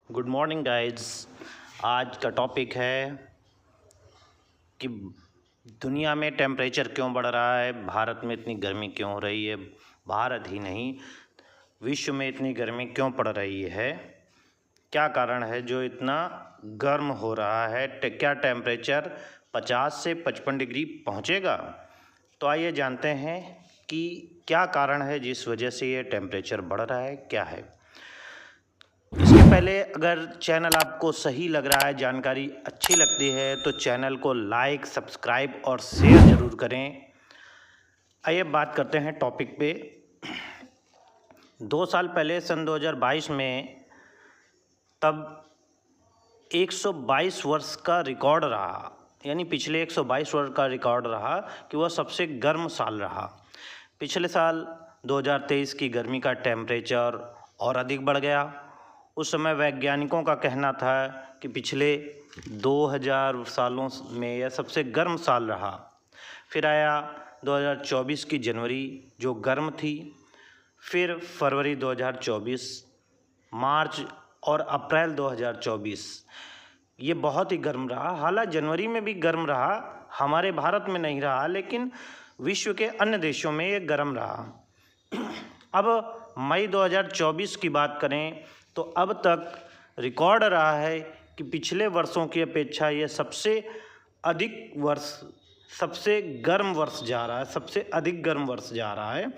Good morning guys. आज का topic है कि दुनिया में टेम्परेचर क्यों बढ़ रहा है, भारत में इतनी गर्मी क्यों हो रही है, भारत ही नहीं विश्व में इतनी गर्मी क्यों पड़ रही है, क्या कारण है जो इतना गर्म हो रहा है, क्या टेम्परेचर 50 से 55 डिग्री पहुंचेगा। तो आइए जानते हैं कि क्या कारण है जिस वजह से ये टेम्परेचर बढ़ रहा है, क्या है। इसके पहले अगर चैनल आपको सही लग रहा है, जानकारी अच्छी लगती है तो चैनल को लाइक, सब्सक्राइब और शेयर ज़रूर करें। आइए बात करते हैं टॉपिक पे। 2 साल पहले सन 2022 में तब 122 वर्ष का रिकॉर्ड रहा, यानी पिछले 122 वर्ष का रिकॉर्ड रहा कि वह सबसे गर्म साल रहा। पिछले साल 2023 की गर्मी का टेम्परेचर और अधिक बढ़ गया। उस समय वैज्ञानिकों का कहना था कि पिछले 2000 सालों में यह सबसे गर्म साल रहा। फिर आया 2024 की जनवरी जो गर्म थी, फिर फरवरी 2024, मार्च और अप्रैल 2024 ये बहुत ही गर्म रहा। हालांकि जनवरी में भी गर्म रहा, हमारे भारत में नहीं रहा, लेकिन विश्व के अन्य देशों में ये गर्म रहा। अब मई 2024 की बात करें तो अब तक रिकॉर्ड रहा है कि पिछले वर्षों की अपेक्षा ये सबसे अधिक वर्ष, सबसे गर्म वर्ष जा रहा है, सबसे अधिक गर्म वर्ष जा रहा है।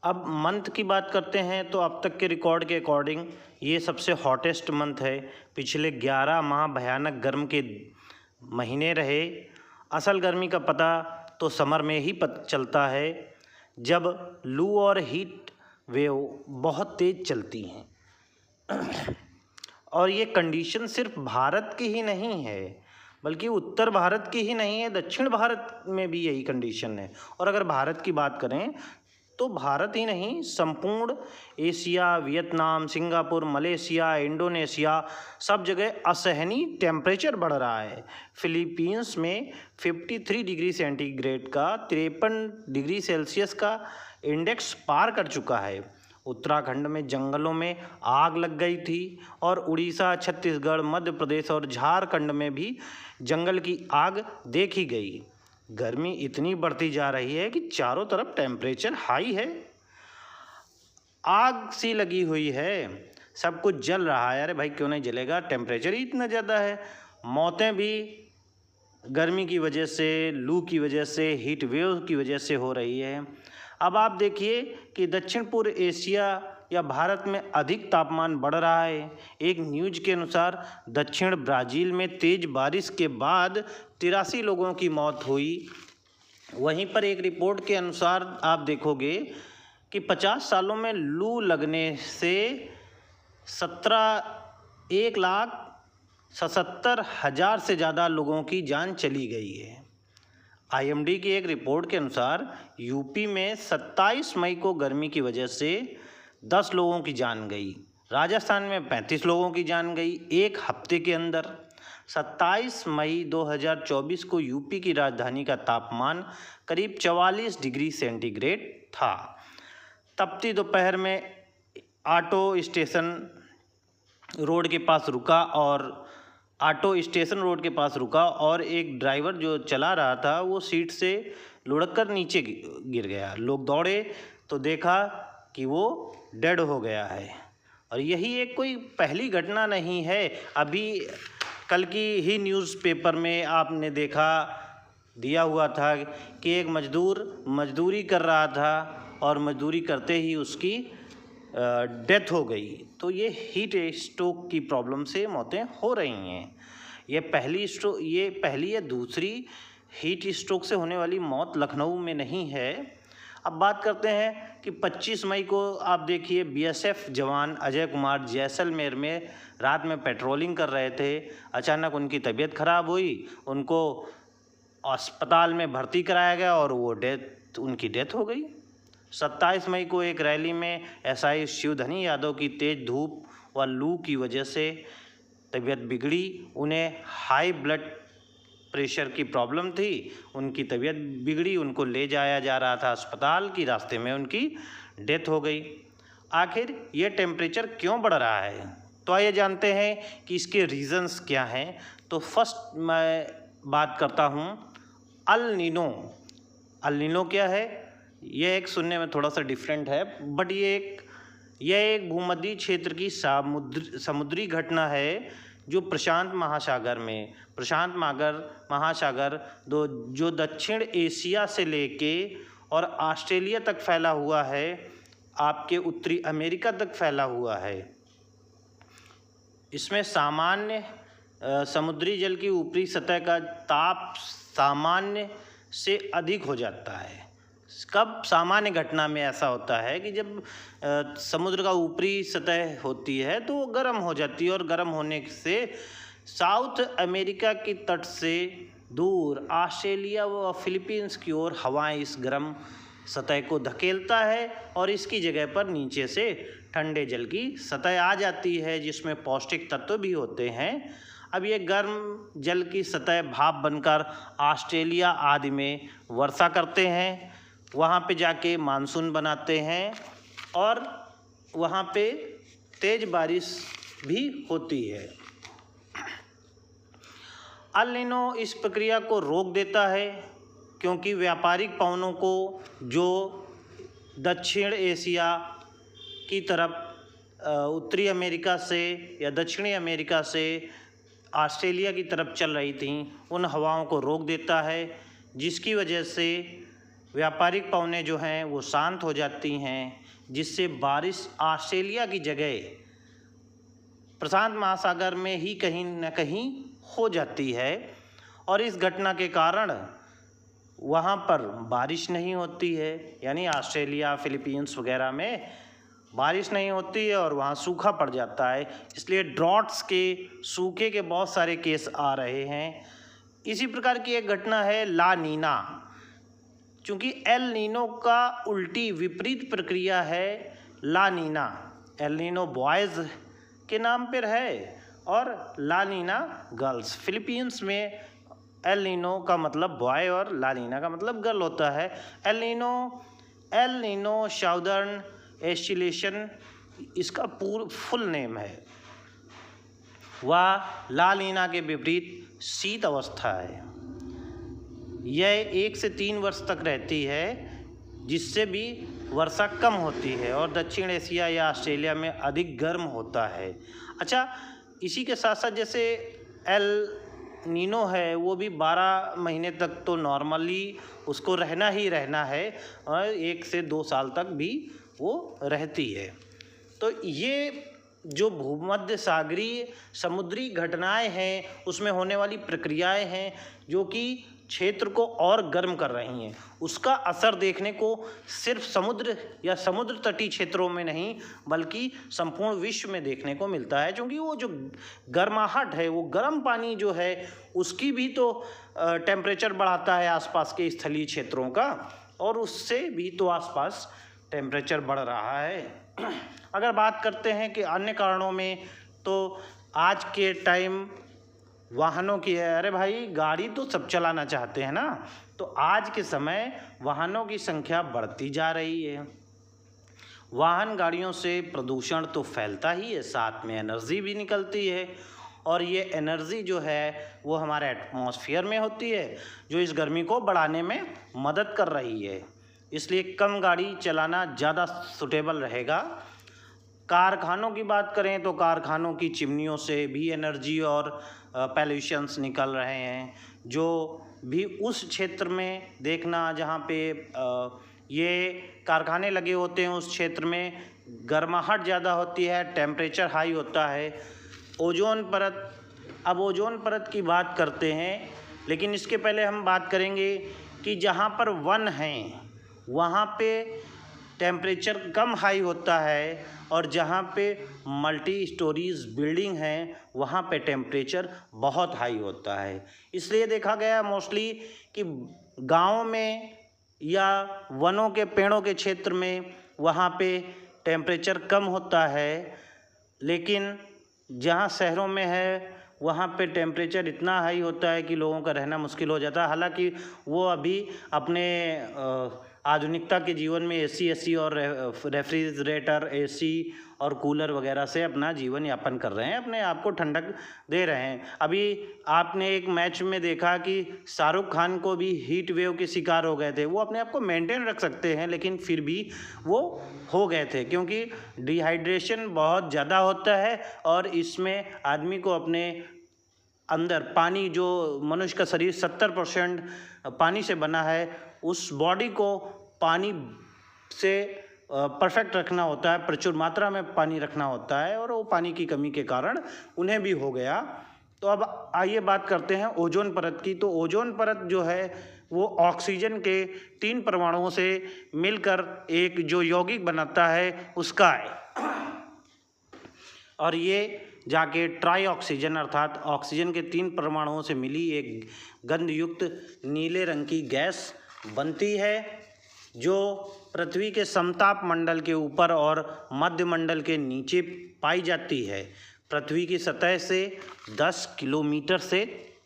अब मंथ की बात करते हैं तो अब तक के रिकॉर्ड के अकॉर्डिंग ये सबसे हॉटेस्ट मंथ है। पिछले 11 माह भयानक गर्म के महीने रहे। असल गर्मी का पता तो समर में ही पता चलता है, जब लू और हीट वेव बहुत तेज़ चलती हैं। और ये कंडीशन सिर्फ भारत की ही नहीं है, बल्कि उत्तर भारत की ही नहीं है, दक्षिण भारत में भी यही कंडीशन है। और अगर भारत की बात करें तो भारत ही नहीं, संपूर्ण Asia, Vietnam, Singapore, Malaysia, Indonesia, सब जगह असहनीय टेम्परेचर बढ़ रहा है। फिलीपींस में 53 डिग्री सेंटीग्रेड का 53 डिग्री सेल्सियस का इंडेक्स पार कर चुका है। उत्तराखंड में जंगलों में आग लग गई थी और उड़ीसा, छत्तीसगढ़, मध्य प्रदेश और झारखंड में भी जंगल की आग देखी गई। गर्मी इतनी बढ़ती जा रही है कि चारों तरफ टेम्परेचर हाई है, आग सी लगी हुई है, सब कुछ जल रहा है। अरे भाई क्यों नहीं जलेगा, टेम्परेचर ही इतना ज़्यादा है। मौतें भी गर्मी की वजह से, लू की वजह से, हीट वेव की वजह से हो रही है। अब आप देखिए कि दक्षिण पूर्व एशिया या भारत में अधिक तापमान बढ़ रहा है। एक न्यूज के अनुसार दक्षिण ब्राज़ील में तेज़ बारिश के बाद 83 लोगों की मौत हुई। वहीं पर एक रिपोर्ट के अनुसार आप देखोगे कि 50 सालों में लू लगने से 1,77,000 से ज़्यादा लोगों की जान चली गई है। आईएमडी की एक रिपोर्ट के अनुसार यूपी में 27 मई को गर्मी की वजह से 10 लोगों की जान गई, राजस्थान में 35 लोगों की जान गई एक हफ्ते के अंदर। 27 मई 2024 को यूपी की राजधानी का तापमान करीब 44 डिग्री सेंटीग्रेड था। तपती दोपहर में ऑटो स्टेशन रोड के पास रुका और एक ड्राइवर जो चला रहा था वो सीट से लुढ़क कर नीचे गिर गया। लोग दौड़े तो देखा कि वो डेड हो गया है। और यही एक कोई पहली घटना नहीं है। अभी कल की ही न्यूज़पेपर में आपने देखा, दिया हुआ था कि एक मजदूर मजदूरी कर रहा था और मजदूरी करते ही उसकी डेथ हो गई। तो ये हीट स्ट्रोक की प्रॉब्लम से मौतें हो रही हैं। ये पहली या दूसरी हीट स्ट्रोक से होने वाली मौत लखनऊ में नहीं है। अब बात करते हैं कि 25 मई को आप देखिए बीएसएफ जवान अजय कुमार जैसलमेर में रात में पेट्रोलिंग कर रहे थे। अचानक उनकी तबीयत खराब हुई, उनको अस्पताल में भर्ती कराया गया और उनकी डेथ हो गई। 27 मई को एक रैली में एसआई शिवधनी यादव की तेज़ धूप व लू की वजह से तबीयत बिगड़ी। उन्हें हाई ब्लड प्रेशर की प्रॉब्लम थी, उनकी तबीयत बिगड़ी, उनको ले जाया जा रहा था अस्पताल की, रास्ते में उनकी डेथ हो गई। आखिर ये टेम्परेचर क्यों बढ़ रहा है? तो आइए जानते हैं कि इसके रीज़न्स क्या हैं। तो फर्स्ट मैं बात करता हूँ अल नीनो। अल नीनो क्या है? यह एक सुनने में थोड़ा सा डिफरेंट है, बट यह एक भूमध्य क्षेत्र की समुद्री घटना है जो प्रशांत महासागर जो दक्षिण एशिया से लेके और ऑस्ट्रेलिया तक फैला हुआ है, आपके उत्तरी अमेरिका तक फैला हुआ है। इसमें सामान्य समुद्री जल की ऊपरी सतह का ताप सामान्य से अधिक हो जाता है। कब सामान्य घटना में ऐसा होता है कि जब समुद्र का ऊपरी सतह होती है तो वो गर्म हो जाती है, और गर्म होने से साउथ अमेरिका की तट से दूर ऑस्ट्रेलिया व फिलीपींस की ओर हवाएं इस गर्म सतह को धकेलता है और इसकी जगह पर नीचे से ठंडे जल की सतह आ जाती है जिसमें पौष्टिक तत्व भी होते हैं। अब ये गर्म जल की सतह भाप बनकर ऑस्ट्रेलिया आदि में वर्षा करते हैं, वहाँ पे जाके मानसून बनाते हैं और वहाँ पे तेज़ बारिश भी होती है। अल नीनो इस प्रक्रिया को रोक देता है क्योंकि व्यापारिक पवनों को जो दक्षिण एशिया की तरफ उत्तरी अमेरिका से या दक्षिणी अमेरिका से ऑस्ट्रेलिया की तरफ चल रही थी, उन हवाओं को रोक देता है, जिसकी वजह से व्यापारिक पवनें जो हैं वो शांत हो जाती हैं, जिससे बारिश ऑस्ट्रेलिया की जगह प्रशांत महासागर में ही कहीं न कहीं हो जाती है। और इस घटना के कारण वहाँ पर बारिश नहीं होती है, यानी ऑस्ट्रेलिया फिलीपींस वगैरह में बारिश नहीं होती है और वहाँ सूखा पड़ जाता है। इसलिए ड्रॉट्स के सूखे के बहुत सारे केस आ रहे हैं। इसी प्रकार की एक घटना है ला नीना। चूँकि एल नीनो का उल्टी विपरीत प्रक्रिया है ला नीना। एल नीनो बॉयज़ के नाम पर है और ला नीना गर्ल्स। फिलीपींस में एल नीनो का मतलब बॉय और ला नीना का मतलब गर्ल होता है। एल नीनो साउदर्न एस्टिलेशन इसका फुल नेम है। वह ला नीना के विपरीत शीत अवस्था है। यह 1 से 3 वर्ष तक रहती है, जिससे भी वर्षा कम होती है और दक्षिण एशिया या ऑस्ट्रेलिया में अधिक गर्म होता है। अच्छा, इसी के साथ साथ जैसे एल नीनो है वो भी 12 महीने तक तो नॉर्मली उसको रहना ही रहना है और 1 से 2 साल तक भी वो रहती है। तो ये जो भूमध्य सागरीय समुद्री घटनाएं हैं उसमें होने वाली प्रक्रियाएं हैं जो कि क्षेत्र को और गर्म कर रही हैं, उसका असर देखने को सिर्फ समुद्र या समुद्र तटीय क्षेत्रों में नहीं बल्कि संपूर्ण विश्व में देखने को मिलता है। क्योंकि वो जो गर्माहट है, वो गर्म पानी जो है उसकी भी तो टेम्परेचर बढ़ाता है आसपास के स्थलीय क्षेत्रों का, और उससे भी तो आसपास टेम्परेचर बढ़ रहा है। अगर बात करते हैं कि अन्य कारणों में, तो आज के टाइम वाहनों की है। अरे भाई, गाड़ी तो सब चलाना चाहते हैं ना, तो आज के समय वाहनों की संख्या बढ़ती जा रही है। वाहन गाड़ियों से प्रदूषण तो फैलता ही है, साथ में एनर्जी भी निकलती है, और ये एनर्जी जो है वो हमारे एटमॉस्फेयर में होती है जो इस गर्मी को बढ़ाने में मदद कर रही है। इसलिए कम गाड़ी चलाना ज़्यादा सूटेबल रहेगा। कारखानों की बात करें तो कारखानों की चिमनियों से भी एनर्जी और पॉल्यूशंस निकल रहे हैं, जो भी उस क्षेत्र में देखना जहाँ पे ये कारखाने लगे होते हैं उस क्षेत्र में गर्माहट ज़्यादा होती है, टेम्परेचर हाई होता है। ओजोन परत, अब ओजोन परत की बात करते हैं, लेकिन इसके पहले हम बात करेंगे कि जहाँ पर वन हैं वहाँ पे टेम्परेचर कम हाई होता है, और जहाँ पे मल्टी स्टोरीज बिल्डिंग हैं वहाँ पे टेम्परेचर बहुत हाई होता है। इसलिए देखा गया मोस्टली कि गाँव में या वनों के पेड़ों के क्षेत्र में वहाँ पे टेम्परेचर कम होता है, लेकिन जहाँ शहरों में है वहाँ पे टेम्परेचर इतना हाई होता है कि लोगों का रहना मुश्किल हो जाता है। हालांकि वो अभी अपने आधुनिकता के जीवन में एसी और रेफ्रिजरेटर, एसी और कूलर वगैरह से अपना जीवन यापन कर रहे हैं, अपने आप को ठंडक दे रहे हैं। अभी आपने एक मैच में देखा कि शाहरुख खान को भी हीट वेव के शिकार हो गए थे। वो अपने आप को मेंटेन रख सकते हैं, लेकिन फिर भी वो हो गए थे, क्योंकि डिहाइड्रेशन बहुत ज़्यादा होता है और इसमें आदमी को अपने अंदर पानी, जो मनुष्य का शरीर 70% पानी से बना है, उस बॉडी को पानी से परफेक्ट रखना होता है, प्रचुर मात्रा में पानी रखना होता है, और वो पानी की कमी के कारण उन्हें भी हो गया। तो अब आइए बात करते हैं ओजोन परत की। तो ओजोन परत जो है वो ऑक्सीजन के 3 परमाणुओं से मिलकर एक जो यौगिक बनाता है उसका है, और ये जाके ट्राई ऑक्सीजन अर्थात ऑक्सीजन के 3 परमाणुओं से मिली एक गंधयुक्त नीले रंग की गैस बनती है, जो पृथ्वी के समताप मंडल के ऊपर और मध्य मंडल के नीचे पाई जाती है। पृथ्वी की सतह से 10 किलोमीटर से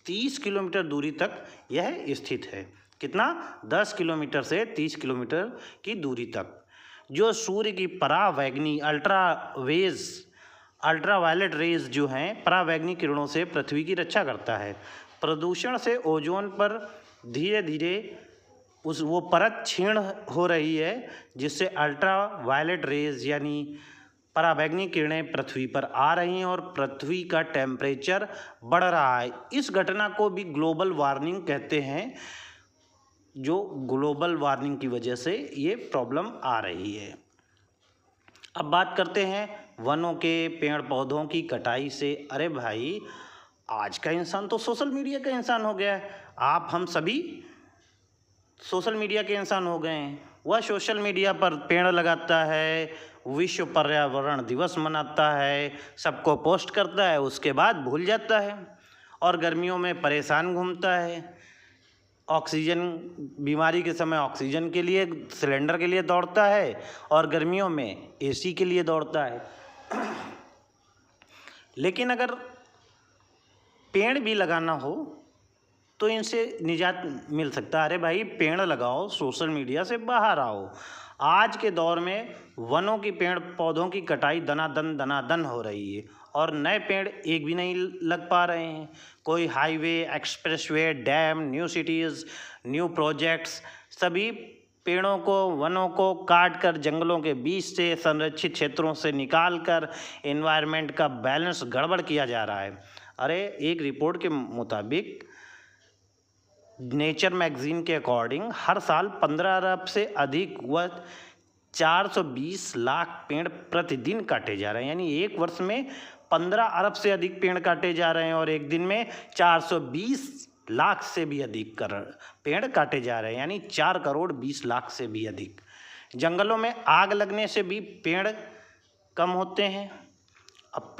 30 किलोमीटर दूरी तक यह स्थित है। कितना? 10 किलोमीटर से 30 किलोमीटर की दूरी तक, जो सूर्य की परावैंगनी अल्ट्रावायलेट रेज जो हैं, परावैंगनी किरणों से पृथ्वी की रक्षा करता है। प्रदूषण से ओजोन पर धीरे धीरे वो परत क्षीण हो रही है, जिससे अल्ट्रावायलेट रेज यानी परावैंगनी किरणें पृथ्वी पर आ रही हैं और पृथ्वी का टेम्परेचर बढ़ रहा है। इस घटना को भी ग्लोबल वार्मिंग कहते हैं, जो ग्लोबल वार्मिंग की वजह से ये प्रॉब्लम आ रही है। अब बात करते हैं वनों के, पेड़ पौधों की कटाई से। अरे भाई, आज का इंसान तो सोशल मीडिया का इंसान हो गया है। आप हम सभी सोशल मीडिया के इंसान हो गए हैं। वह सोशल मीडिया पर पेड़ लगाता है, विश्व पर्यावरण दिवस मनाता है, सबको पोस्ट करता है, उसके बाद भूल जाता है, और गर्मियों में परेशान घूमता है। ऑक्सीजन, बीमारी के समय ऑक्सीजन के लिए, सिलेंडर के लिए दौड़ता है, और गर्मियों में एसी के लिए दौड़ता है। लेकिन अगर पेड़ भी लगाना हो तो इनसे निजात मिल सकता है। अरे भाई, पेड़ लगाओ, सोशल मीडिया से बाहर आओ। आज के दौर में वनों की, पेड़ पौधों की कटाई दनादन हो रही है, और नए पेड़ एक भी नहीं लग पा रहे हैं। कोई highway, expressway, dam, new cities, new projects, सभी पेड़ों को, वनों को काट कर जंगलों के बीच से, संरक्षित क्षेत्रों से निकाल कर एनवायरनमेंट का बैलेंस गड़बड़ किया जा रहा है। अरे, एक रिपोर्ट के मुताबिक नेचर मैगजीन के अकॉर्डिंग हर साल 15 अरब से अधिक व 420 लाख पेड़ प्रतिदिन काटे जा रहे हैं। यानी एक वर्ष में 15 अरब से अधिक पेड़ काटे जा रहे हैं, और एक दिन में 420 लाख से भी अधिक पेड़ काटे जा रहे हैं, यानी 4 करोड़ 20 लाख से भी अधिक। जंगलों में आग लगने से भी पेड़ कम होते हैं। अब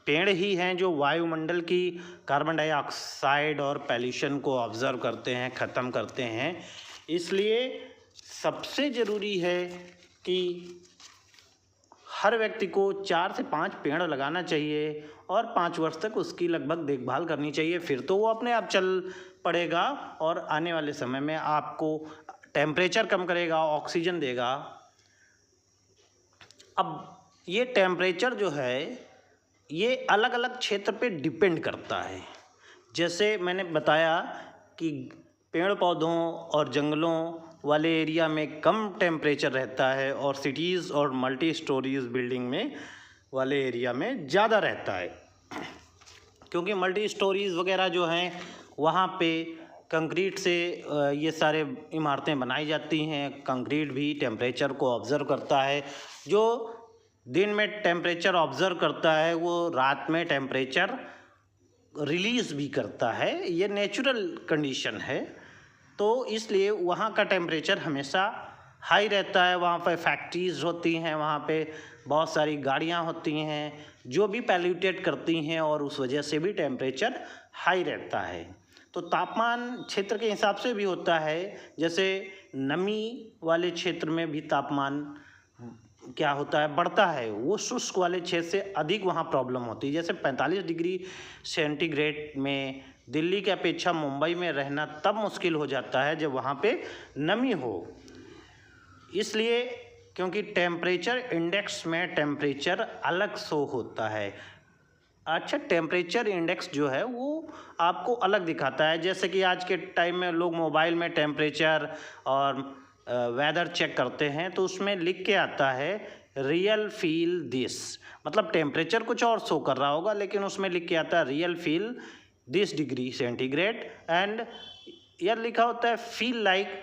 पेड़ ही हैं जो वायुमंडल की कार्बन डाइऑक्साइड और पॉल्यूशन को ऑब्जर्व करते हैं, ख़त्म करते हैं। इसलिए सबसे ज़रूरी है कि हर व्यक्ति को 4 से 5 पेड़ लगाना चाहिए, और 5 वर्ष तक उसकी लगभग देखभाल करनी चाहिए। फिर तो वो अपने आप चल पड़ेगा, और आने वाले समय में आपको टेम्परेचर कम करेगा, ऑक्सीजन देगा। अब ये टेम्परेचर जो है, ये अलग अलग क्षेत्र पे डिपेंड करता है। जैसे मैंने बताया कि पेड़ पौधों और जंगलों वाले एरिया में कम टेम्परेचर रहता है, और सिटीज़ और मल्टी स्टोरीज बिल्डिंग में वाले एरिया में ज़्यादा रहता है, क्योंकि मल्टी स्टोरीज वगैरह जो हैं वहाँ पे कंक्रीट से ये सारे इमारतें बनाई जाती हैं। कंक्रीट भी टेम्परेचर को ऑब्ज़र्व करता है। जो दिन में टेम्परेचर ऑब्ज़र्व करता है, वो रात में टेम्परेचर रिलीज़ भी करता है। ये नेचुरल कंडीशन है, तो इसलिए वहाँ का टेम्परेचर हमेशा हाई रहता है। वहाँ पे फैक्ट्रीज़ होती हैं, वहाँ पे बहुत सारी गाड़ियाँ होती हैं जो भी पॉल्यूटेट करती हैं, और उस वजह से भी टेम्परेचर हाई रहता है। तो तापमान क्षेत्र के हिसाब से भी होता है। जैसे नमी वाले क्षेत्र में भी तापमान क्या होता है, बढ़ता है। वो शुष्क वाले क्षेत्र से अधिक वहाँ प्रॉब्लम होती है। जैसे 45 डिग्री सेंटीग्रेड में दिल्ली की अपेक्षा मुंबई में रहना तब मुश्किल हो जाता है जब वहाँ पे नमी हो। इसलिए क्योंकि टेम्परेचर इंडेक्स में टेम्परेचर अलग शो होता है। अच्छा, टेम्परेचर इंडेक्स जो है वो आपको अलग दिखाता है। जैसे कि आज के टाइम में लोग मोबाइल में टेम्परेचर और वेदर चेक करते हैं तो उसमें लिख के आता है रियल फील दिस, मतलब टेम्परेचर कुछ और शो कर रहा होगा लेकिन उसमें लिख के आता है real feel this degree centigrade and यह लिखा होता है feel like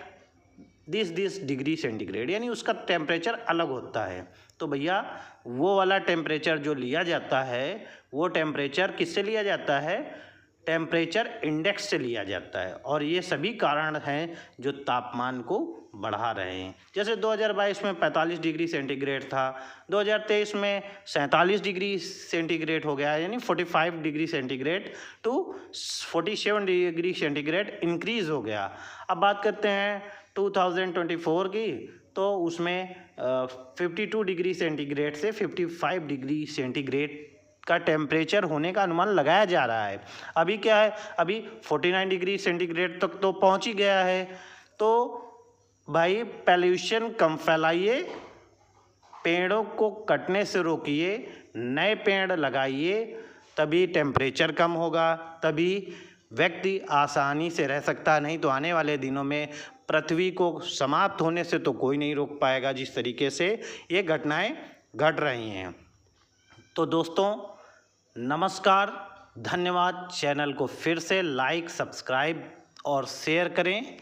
this degree centigrade, यानी उसका टेम्परेचर अलग होता है। तो भैया वो वाला टेम्परेचर जो लिया जाता है वो टेम्परेचर किससे लिया जाता है? टेम्परेचर इंडेक्स से लिया जाता है। और ये सभी कारण हैं जो तापमान को बढ़ा रहे हैं। जैसे 2022 में 45 डिग्री सेंटीग्रेड था, 2023 में 47 डिग्री सेंटीग्रेड हो गया, यानी 45 degree centigrade to 47 degree centigrade increase हो गया। अब बात करते हैं 2024 की, तो उसमें 52 डिग्री सेंटीग्रेड से 55 डिग्री सेंटीग्रेड का टेम्परेचर होने का अनुमान लगाया जा रहा है। अभी क्या है, अभी 49 डिग्री सेंटीग्रेड तक तो पहुंच ही गया है। तो भाई पॉल्यूशन कम फैलाइए, पेड़ों को कटने से रोकिए, नए पेड़ लगाइए, तभी टेम्परेचर कम होगा, तभी व्यक्ति आसानी से रह सकता। नहीं तो आने वाले दिनों में पृथ्वी को समाप्त होने से तो कोई नहीं रोक पाएगा, जिस तरीके से ये घटनाएं घट रही हैं। तो दोस्तों नमस्कार, धन्यवाद। चैनल को फिर से लाइक, सब्सक्राइब और शेयर करें।